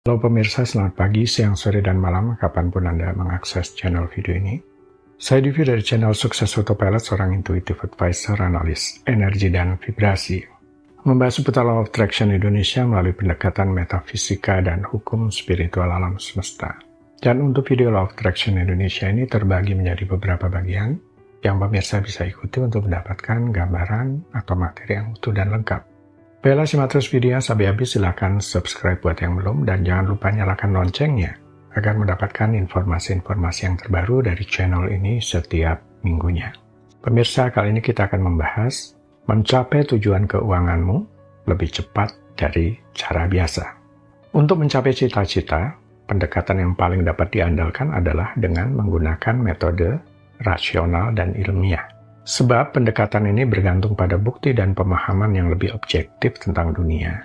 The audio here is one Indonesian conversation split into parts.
Halo pemirsa, selamat pagi, siang, sore, dan malam, kapanpun Anda mengakses channel video ini. Saya Divi dari channel Sukses Autopilot, seorang intuitive advisor, analis energi dan vibrasi. Membahas seputar Law of Attraction Indonesia melalui pendekatan metafisika dan hukum spiritual alam semesta. Dan untuk video Law of Attraction Indonesia ini terbagi menjadi beberapa bagian yang pemirsa bisa ikuti untuk mendapatkan gambaran atau materi yang utuh dan lengkap. Bella simak terus video sampai habis, silakan subscribe buat yang belum, dan jangan lupa nyalakan loncengnya agar mendapatkan informasi-informasi yang terbaru dari channel ini setiap minggunya. Pemirsa, kali ini kita akan membahas mencapai tujuan keuanganmu lebih cepat dari cara biasa. Untuk mencapai cita-cita, pendekatan yang paling dapat diandalkan adalah dengan menggunakan metode rasional dan ilmiah. Sebab pendekatan ini bergantung pada bukti dan pemahaman yang lebih objektif tentang dunia,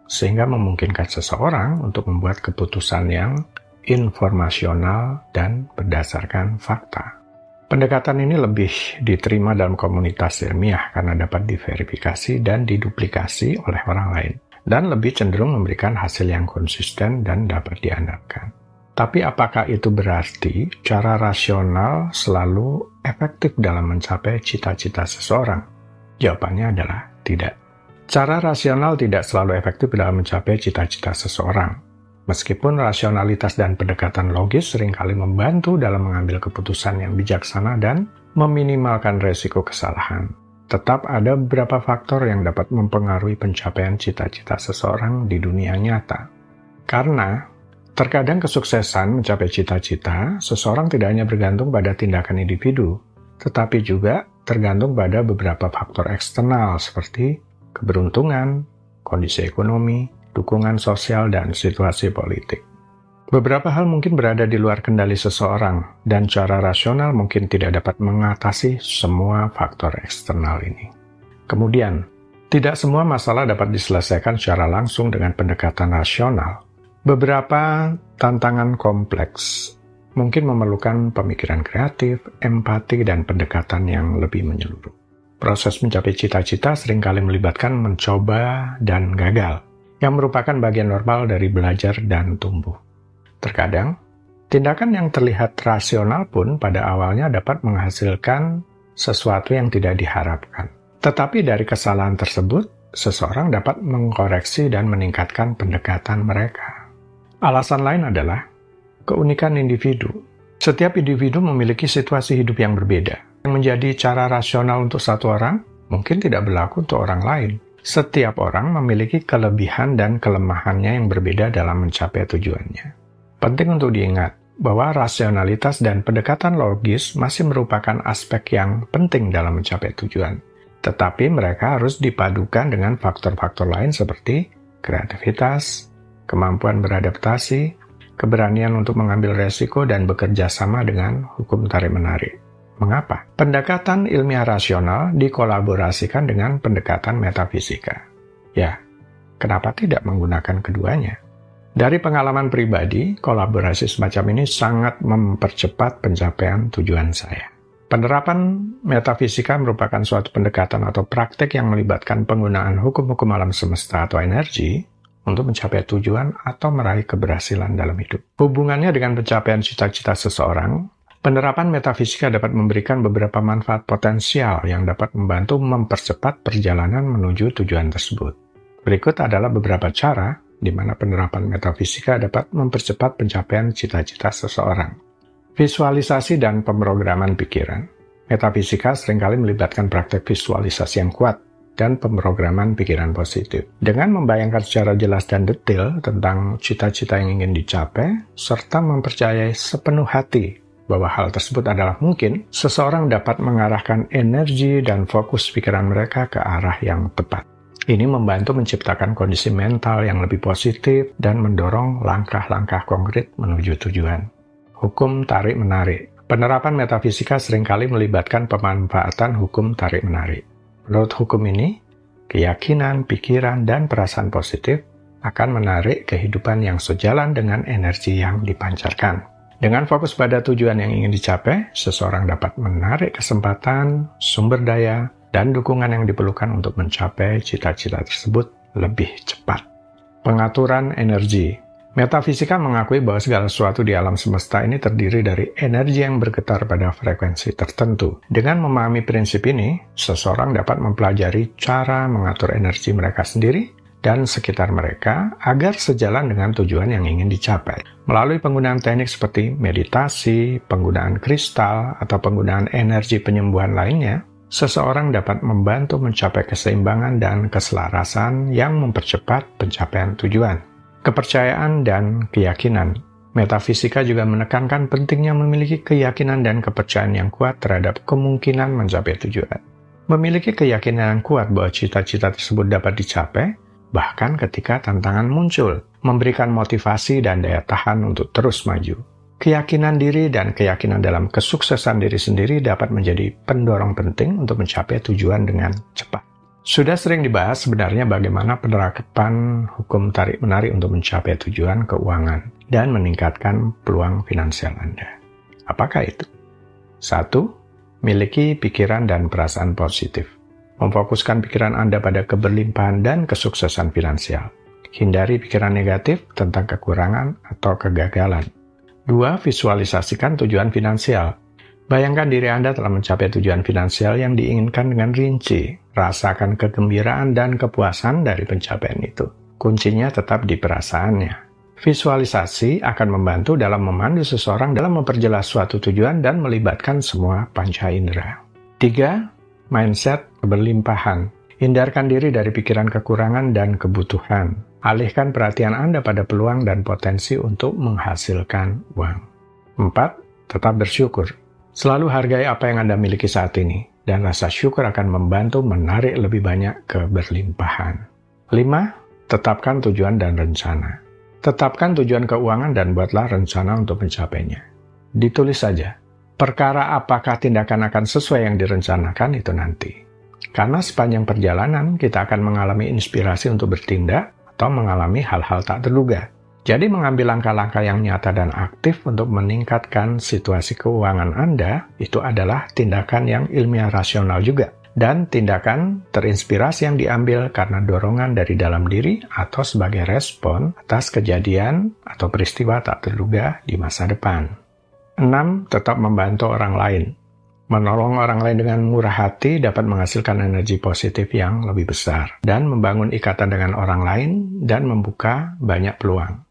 sehingga memungkinkan seseorang untuk membuat keputusan yang informasional dan berdasarkan fakta. Pendekatan ini lebih diterima dalam komunitas ilmiah karena dapat diverifikasi dan diduplikasi oleh orang lain, dan lebih cenderung memberikan hasil yang konsisten dan dapat diandalkan. Tapi apakah itu berarti cara rasional selalu efektif dalam mencapai cita-cita seseorang? Jawabannya adalah tidak. Cara rasional tidak selalu efektif dalam mencapai cita-cita seseorang. Meskipun rasionalitas dan pendekatan logis seringkali membantu dalam mengambil keputusan yang bijaksana dan meminimalkan resiko kesalahan, tetap ada beberapa faktor yang dapat mempengaruhi pencapaian cita-cita seseorang di dunia nyata. Karena terkadang kesuksesan mencapai cita-cita seseorang tidak hanya bergantung pada tindakan individu, tetapi juga tergantung pada beberapa faktor eksternal seperti keberuntungan, kondisi ekonomi, dukungan sosial, dan situasi politik. Beberapa hal mungkin berada di luar kendali seseorang, dan cara rasional mungkin tidak dapat mengatasi semua faktor eksternal ini. Kemudian, tidak semua masalah dapat diselesaikan secara langsung dengan pendekatan rasional. Beberapa tantangan kompleks mungkin memerlukan pemikiran kreatif, empati, dan pendekatan yang lebih menyeluruh. Proses mencapai cita-cita seringkali melibatkan mencoba dan gagal, yang merupakan bagian normal dari belajar dan tumbuh. Terkadang, tindakan yang terlihat rasional pun pada awalnya dapat menghasilkan sesuatu yang tidak diharapkan. Tetapi dari kesalahan tersebut, seseorang dapat mengkoreksi dan meningkatkan pendekatan mereka. Alasan lain adalah keunikan individu. Setiap individu memiliki situasi hidup yang berbeda. Yang menjadi cara rasional untuk satu orang, mungkin tidak berlaku untuk orang lain. Setiap orang memiliki kelebihan dan kelemahannya yang berbeda dalam mencapai tujuannya. Penting untuk diingat bahwa rasionalitas dan pendekatan logis masih merupakan aspek yang penting dalam mencapai tujuan. Tetapi mereka harus dipadukan dengan faktor-faktor lain seperti kreativitas, kemampuan beradaptasi, keberanian untuk mengambil resiko, dan bekerja sama dengan hukum tarik-menarik. Mengapa? Pendekatan ilmiah rasional dikolaborasikan dengan pendekatan metafisika. Ya, kenapa tidak menggunakan keduanya? Dari pengalaman pribadi, kolaborasi semacam ini sangat mempercepat pencapaian tujuan saya. Penerapan metafisika merupakan suatu pendekatan atau praktek yang melibatkan penggunaan hukum-hukum alam semesta atau energi untuk mencapai tujuan atau meraih keberhasilan dalam hidup. Hubungannya dengan pencapaian cita-cita seseorang, penerapan metafisika dapat memberikan beberapa manfaat potensial yang dapat membantu mempercepat perjalanan menuju tujuan tersebut. Berikut adalah beberapa cara di mana penerapan metafisika dapat mempercepat pencapaian cita-cita seseorang. Visualisasi dan pemrograman pikiran. Metafisika seringkali melibatkan praktek visualisasi yang kuat dan pemrograman pikiran positif. Dengan membayangkan secara jelas dan detail tentang cita-cita yang ingin dicapai, serta mempercayai sepenuh hati bahwa hal tersebut adalah mungkin, seseorang dapat mengarahkan energi dan fokus pikiran mereka ke arah yang tepat. Ini membantu menciptakan kondisi mental yang lebih positif dan mendorong langkah-langkah konkret menuju tujuan. Hukum tarik-menarik. Penerapan metafisika seringkali melibatkan pemanfaatan hukum tarik-menarik. Menurut hukum ini, keyakinan, pikiran, dan perasaan positif akan menarik kehidupan yang sejalan dengan energi yang dipancarkan. Dengan fokus pada tujuan yang ingin dicapai, seseorang dapat menarik kesempatan, sumber daya, dan dukungan yang diperlukan untuk mencapai cita-cita tersebut lebih cepat. Pengaturan energi. Metafisika mengakui bahwa segala sesuatu di alam semesta ini terdiri dari energi yang bergetar pada frekuensi tertentu. Dengan memahami prinsip ini, seseorang dapat mempelajari cara mengatur energi mereka sendiri dan sekitar mereka agar sejalan dengan tujuan yang ingin dicapai. Melalui penggunaan teknik seperti meditasi, penggunaan kristal, atau penggunaan energi penyembuhan lainnya, seseorang dapat membantu mencapai keseimbangan dan keselarasan yang mempercepat pencapaian tujuan. Kepercayaan dan keyakinan. Metafisika juga menekankan pentingnya memiliki keyakinan dan kepercayaan yang kuat terhadap kemungkinan mencapai tujuan. Memiliki keyakinan yang kuat bahwa cita-cita tersebut dapat dicapai, bahkan ketika tantangan muncul, memberikan motivasi dan daya tahan untuk terus maju. Keyakinan diri dan keyakinan dalam kesuksesan diri sendiri dapat menjadi pendorong penting untuk mencapai tujuan dengan cepat. Sudah sering dibahas sebenarnya bagaimana penerapan hukum tarik-menarik untuk mencapai tujuan keuangan dan meningkatkan peluang finansial Anda. Apakah itu? 1. Miliki pikiran dan perasaan positif. Memfokuskan pikiran Anda pada keberlimpahan dan kesuksesan finansial. Hindari pikiran negatif tentang kekurangan atau kegagalan. 2. Visualisasikan tujuan finansial. Bayangkan diri Anda telah mencapai tujuan finansial yang diinginkan dengan rinci. Rasakan kegembiraan dan kepuasan dari pencapaian itu. Kuncinya tetap di perasaannya. Visualisasi akan membantu dalam memandu seseorang dalam memperjelas suatu tujuan dan melibatkan semua panca indera. 3. Mindset keberlimpahan. Hindarkan diri dari pikiran kekurangan dan kebutuhan. Alihkan perhatian Anda pada peluang dan potensi untuk menghasilkan uang. 4. Tetap bersyukur. Selalu hargai apa yang Anda miliki saat ini, dan rasa syukur akan membantu menarik lebih banyak keberlimpahan. 5. Tetapkan tujuan dan rencana. Tetapkan tujuan keuangan dan buatlah rencana untuk mencapainya. Ditulis saja, perkara apakah tindakan akan sesuai yang direncanakan itu nanti. Karena sepanjang perjalanan kita akan mengalami inspirasi untuk bertindak atau mengalami hal-hal tak terduga. Jadi mengambil langkah-langkah yang nyata dan aktif untuk meningkatkan situasi keuangan Anda itu adalah tindakan yang ilmiah rasional juga. Dan tindakan terinspirasi yang diambil karena dorongan dari dalam diri atau sebagai respon atas kejadian atau peristiwa tak terduga di masa depan. 6. Tetap membantu orang lain. Menolong orang lain dengan murah hati dapat menghasilkan energi positif yang lebih besar dan membangun ikatan dengan orang lain dan membuka banyak peluang.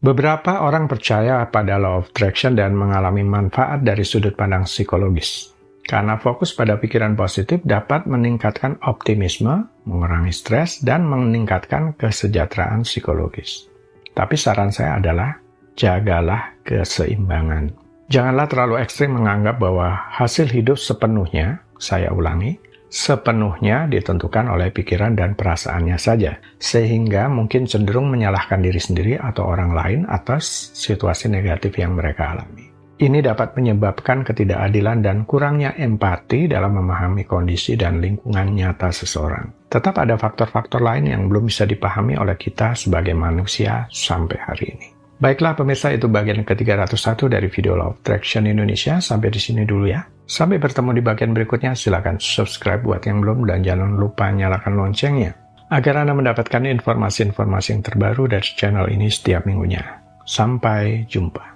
Beberapa orang percaya pada law of attraction dan mengalami manfaat dari sudut pandang psikologis. Karena fokus pada pikiran positif dapat meningkatkan optimisme, mengurangi stres, dan meningkatkan kesejahteraan psikologis. Tapi saran saya adalah, jagalah keseimbangan. Janganlah terlalu ekstrim menganggap bahwa hasil hidup sepenuhnya, saya ulangi, sepenuhnya ditentukan oleh pikiran dan perasaannya saja, sehingga mungkin cenderung menyalahkan diri sendiri atau orang lain atas situasi negatif yang mereka alami. Ini dapat menyebabkan ketidakadilan dan kurangnya empati dalam memahami kondisi dan lingkungan nyata seseorang. Tetap ada faktor-faktor lain yang belum bisa dipahami oleh kita sebagai manusia sampai hari ini. Baiklah pemirsa, itu bagian ke-301 dari video Law of Attraction Indonesia. Sampai di sini dulu ya. Sampai bertemu di bagian berikutnya. Silakan subscribe buat yang belum dan jangan lupa nyalakan loncengnya agar Anda mendapatkan informasi-informasi yang terbaru dari channel ini setiap minggunya. Sampai jumpa.